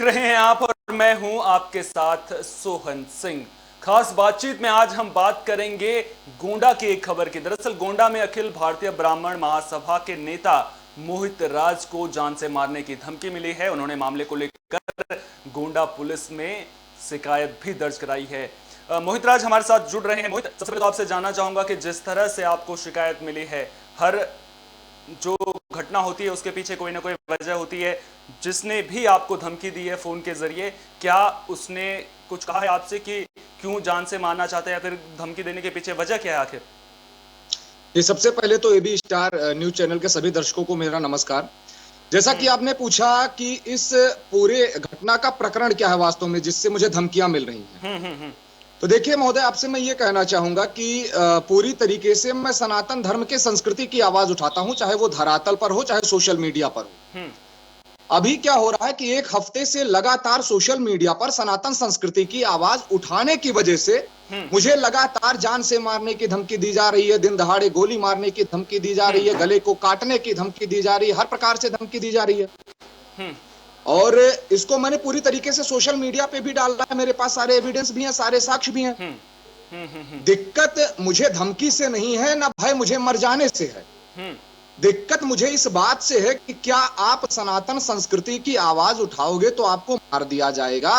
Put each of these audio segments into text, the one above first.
रहे हैं आप और मैं हूं आपके साथ सोहन सिंह। खास बातचीत में आज हम बात करेंगे गोंडा की एक खबर की। दरअसल गोंडा में अखिल भारतीय ब्राह्मण महासभा के नेता मोहित राज को जान से मारने की धमकी मिली है। उन्होंने मामले को लेकर गोंडा पुलिस में शिकायत भी दर्ज कराई है। मोहित राज हमारे साथ जुड़ रहे हैं। मोहित, सबसे पहले तो आपसे जानना चाहूंगा कि जिस तरह से आपको शिकायत मिली है, हर जो घटना होती है उसके पीछे कोई ना कोई वजह होती है। जिसने भी आपको धमकी दी है फोन के जरिए, क्या उसने कुछ कहा है आपसे कि क्यों जान से मारना चाहते हैं या फिर धमकी देने के पीछे वजह क्या है आखिर? ये सबसे पहले तो एबी स्टार न्यूज चैनल के सभी दर्शकों को मेरा नमस्कार। जैसा कि आपने पूछा कि इस पूरे घटना का प्रकरण क्या है वास्तव में जिससे मुझे धमकियां मिल रही हैं। तो देखिए महोदय, आपसे मैं ये कहना चाहूंगा कि पूरी तरीके से मैं सनातन धर्म के संस्कृति की आवाज उठाता हूं, चाहे वो धरातल पर हो चाहे सोशल मीडिया पर हो। अभी क्या हो रहा है कि एक हफ्ते से लगातार सोशल मीडिया पर सनातन संस्कृति की आवाज उठाने की वजह से मुझे लगातार जान से मारने की धमकी दी जा रही है, दिन दहाड़े गोली मारने की धमकी दी जा रही है, गले को काटने की धमकी दी जा रही है, हर प्रकार से धमकी दी जा रही है। और इसको मैंने पूरी तरीके से सोशल मीडिया पे भी डाला है। मेरे पास सारे एविडेंस भी हैं, सारे साक्ष्य भी हैं। दिक्कत मुझे धमकी से नहीं है, ना भय मुझे मर जाने से है। दिक्कत मुझे इस बात से है कि क्या आप सनातन संस्कृति की आवाज उठाओगे तो आपको मार दिया जाएगा?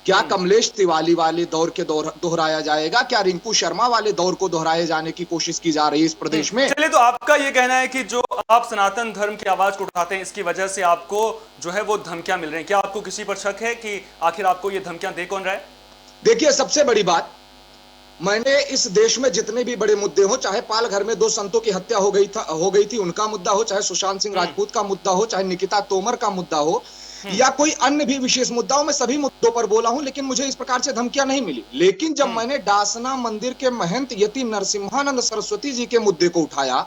क्या कमलेश तिवारी वाले दौर के दोहराया जाएगा? क्या रिंकू शर्मा वाले दौर को दोहराए जाने की कोशिश की जा रही है इस प्रदेश में? चलिए, तो आपका यह कहना है कि जो आप सनातन धर्म की आवाज को उठाते हैं इसकी वजह से आपको जो है वो धमकियां मिल रही हैं। क्या आपको किसी पर शक है कि आखिर आपको ये धमकियां दे कौन रहा है? देखिए, सबसे बड़ी बात, मैंने इस देश में जितने भी बड़े मुद्दे हो, चाहे पाल घर में 2 संतों की हत्या हो गई थी उनका मुद्दा हो, चाहे सुशांत सिंह राजपूत का मुद्दा हो, चाहे निकिता तोमर का मुद्दा हो, या कोई अन्य भी विशेष मुद्दा हो, मैं सभी मुद्दों पर बोला हूं, लेकिन मुझे इस प्रकार से धमकियां नहीं मिली। लेकिन जब मैंने डासना मंदिर के महंत यति नरसिम्हानंद सरस्वती जी के मुद्दे को उठाया,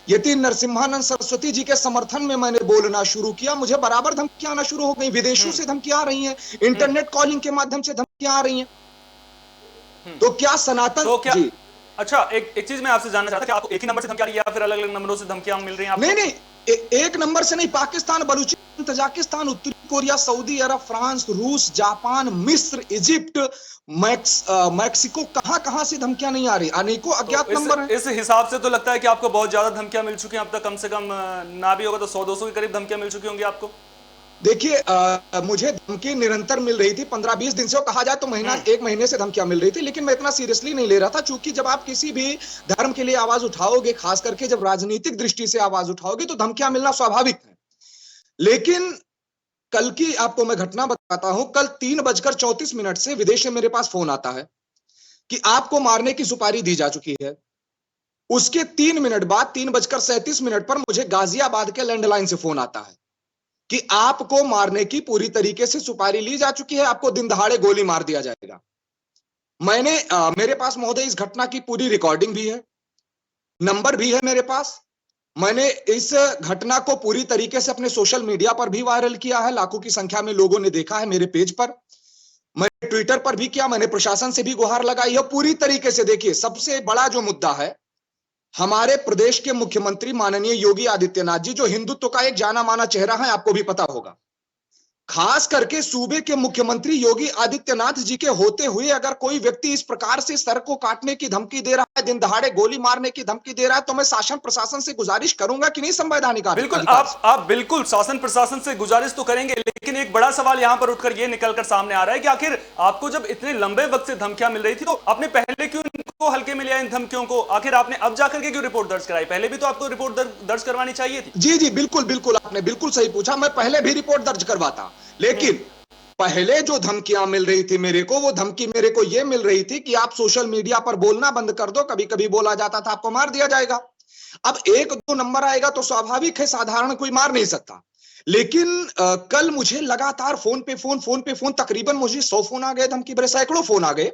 यति नरसिम्हानंद सरस्वती जी के समर्थन में मैंने बोलना शुरू किया, मुझे बराबर धमकियां आना शुरू हो गई। विदेशों से धमकियां आ रही हैं, इंटरनेट कॉलिंग के माध्यम से धमकियां आ रही हैं। तो क्या सनातन तो क्या जी? अच्छा, एक चीज मैं आपसे जानना चाहता था कि आपको एक ही नंबर से धमकी आ रही है या फिर अलग अलग नंबरों से धमकियां मिल रही हैं आपको? नहीं, एक नंबर से नहीं। पाकिस्तान, बलूचिस्तान, तजाकिस्तान, उत्तरी कोरिया, सऊदी अरब, फ्रांस, रूस, जापान, मिस्र, इजिप्ट, मैक्सिको, कहां से धमकियां नहीं आ रही? अनेकों अज्ञात नंबर हैं। इस हिसाब से तो लगता है कि आपको बहुत ज्यादा धमकियां मिल चुकी हैं अब तक। कम से कम ना भी होगा तो 100-200 के करीब धमकियां मिल चुकी होंगी आपको। देखिए, मुझे धमकी निरंतर मिल रही थी। 15-20 दिन से, कहा जाए तो एक महीने से धमकियां मिल रही थी, लेकिन मैं इतना सीरियसली नहीं ले रहा था। चूंकि जब आप किसी भी धर्म के लिए आवाज उठाओगे, खास करके जब राजनीतिक दृष्टि से आवाज उठाओगे, तो धमकियां मिलना स्वाभाविक है। लेकिन कल की आपको मैं घटना बताता हूं। कल 3:34 से विदेश से मेरे पास फोन आता है कि आपको मारने की सुपारी दी जा चुकी है। उसके 3 मिनट बाद 3:37 पर मुझे गाजियाबाद के लैंडलाइन से फोन आता है कि आपको मारने की पूरी तरीके से सुपारी ली जा चुकी है, आपको दिन दहाड़े गोली मार दिया जाएगा। मेरे पास महोदय इस घटना की पूरी रिकॉर्डिंग भी है, नंबर भी है मेरे पास। मैंने इस घटना को पूरी तरीके से अपने सोशल मीडिया पर भी वायरल किया है, लाखों की संख्या में लोगों ने देखा है मेरे पेज पर। मैंने ट्विटर पर भी किया, मैंने प्रशासन से भी गुहार लगाई है पूरी तरीके से। देखिए, सबसे बड़ा जो मुद्दा है, हमारे प्रदेश के मुख्यमंत्री माननीय योगी आदित्यनाथ जी, जो हिंदुत्व का एक जाना माना चेहरा है, आपको भी पता होगा। खास करके सूबे के मुख्यमंत्री योगी आदित्यनाथ जी के होते हुए अगर कोई व्यक्ति इस प्रकार से सर को काटने की धमकी दे रहा है, दिन दहाड़े गोली मारने की धमकी दे रहा है, तो मैं शासन प्रशासन से गुजारिश करूंगा कि नहीं संवैधानिक बिल्कुल, आप बिल्कुल शासन प्रशासन से गुजारिश तो करेंगे, लेकिन एक बड़ा सवाल यहां पर उठकर यह निकलकर सामने आ रहा है कि आखिर आपको जब इतने लंबे वक्त से धमकियां मिल रही थी तो आपने पहले क्यों इनको हल्के में लिया इन धमकियों को? आखिर आपने अब जाकर के क्यों रिपोर्ट दर्ज कराई? पहले भी तो आपको रिपोर्ट दर्ज करवानी चाहिए थी। जी, बिल्कुल, आपने बिल्कुल सही पूछा। मैं पहले भी रिपोर्ट दर्ज करवाता, लेकिन पहले जो धमकियां मिल रही थी मेरे को, वो धमकी मेरे को ये मिल रही थी कि आप सोशल मीडिया पर बोलना बंद कर दो। कभी कभी बोला जाता था आपको मार दिया जाएगा। अब 1-2 नंबर आएगा तो स्वाभाविक है, साधारण कोई मार नहीं सकता। लेकिन कल मुझे लगातार फोन पे फोन, तकरीबन मुझे 100 फोन आ गए, धमकी भरे सैकड़ों फोन आ गए,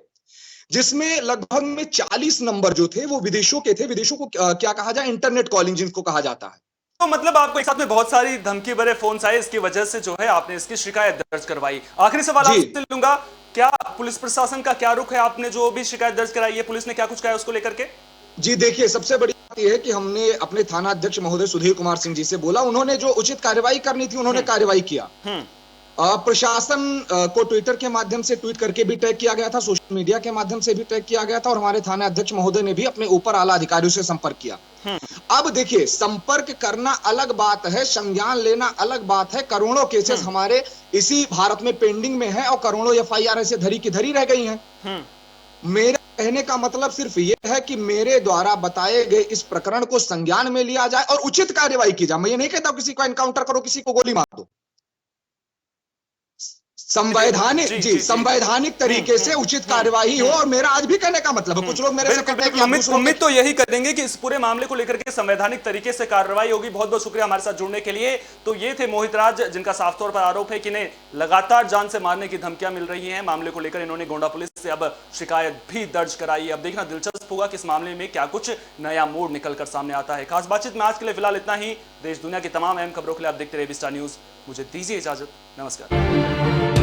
जिसमें लगभग में 40 नंबर जो थे वो विदेशों के थे। विदेशों को क्या कहा जाए, इंटरनेट कॉलिंग जिनको कहा जाता है। तो मतलब आपको एक साथ में बहुत सारी धमकी भरे फोन आए, इसकी वजह से जो है आपने इसकी शिकायत दर्ज करवाई। आखिरी सवाल आपसे लूंगा, क्या पुलिस प्रशासन का क्या रुख है? आपने जो भी शिकायत दर्ज कराई है, पुलिस ने क्या कुछ कहा उसको लेकर के? जी देखिए, सबसे बड़ी बात यह है कि हमने अपने थाना अध्यक्ष महोदय सुधीर कुमार सिंह जी से बोला, उन्होंने जो उचित कार्रवाई करनी थी उन्होंने कार्रवाई किया। प्रशासन को ट्विटर के माध्यम से ट्वीट करके भी टैग किया गया था, सोशल मीडिया के माध्यम से भी टैग किया गया था, और हमारे थाना अध्यक्ष महोदय ने भी अपने ऊपर आला अधिकारियों से संपर्क किया। अब देखिए, संपर्क करना अलग बात है, संज्ञान लेना अलग बात है। करोड़ों केसेस हमारे इसी भारत में पेंडिंग में है और करोड़ों एफआईआर ऐसे धरी की धरी रह गई हैं। मेरा कहने का मतलब सिर्फ ये है कि मेरे द्वारा बताए गए इस प्रकरण को संज्ञान में लिया जाए और उचित कार्यवाही की जाए। मैं ये नहीं कहता किसी को एनकाउंटर करो, किसी को गोली मार दो। संवैधानिक तरीके से उचित कार्यवाही हो, और मेरा आज भी कहने का मतलब है, कुछ लोग मेरे से कहते हैं कि उम्मीद तो यही करेंगे कि इस पूरे मामले को लेकर के संवैधानिक तरीके से कार्रवाई होगी। बहुत बहुत शुक्रिया हमारे साथ जुड़ने के लिए। तो ये थे मोहित राज, जिनका साफ तौर पर आरोप है कि इन्हें लगातार जान से मारने की धमकियां मिल रही हैं। मामले को लेकर इन्होंने गोंडा पुलिस से अब शिकायत भी दर्ज कराई है। अब देखना दिलचस्प होगा कि इस मामले में क्या कुछ नया मोड़ निकलकर सामने आता है। खास बातचीत में आज के लिए फिलहाल इतना ही। देश दुनिया की तमाम अहम खबरों के लिए आप देखते रहिए विस्टा न्यूज। मुझे दीजिए इजाजत, नमस्कार।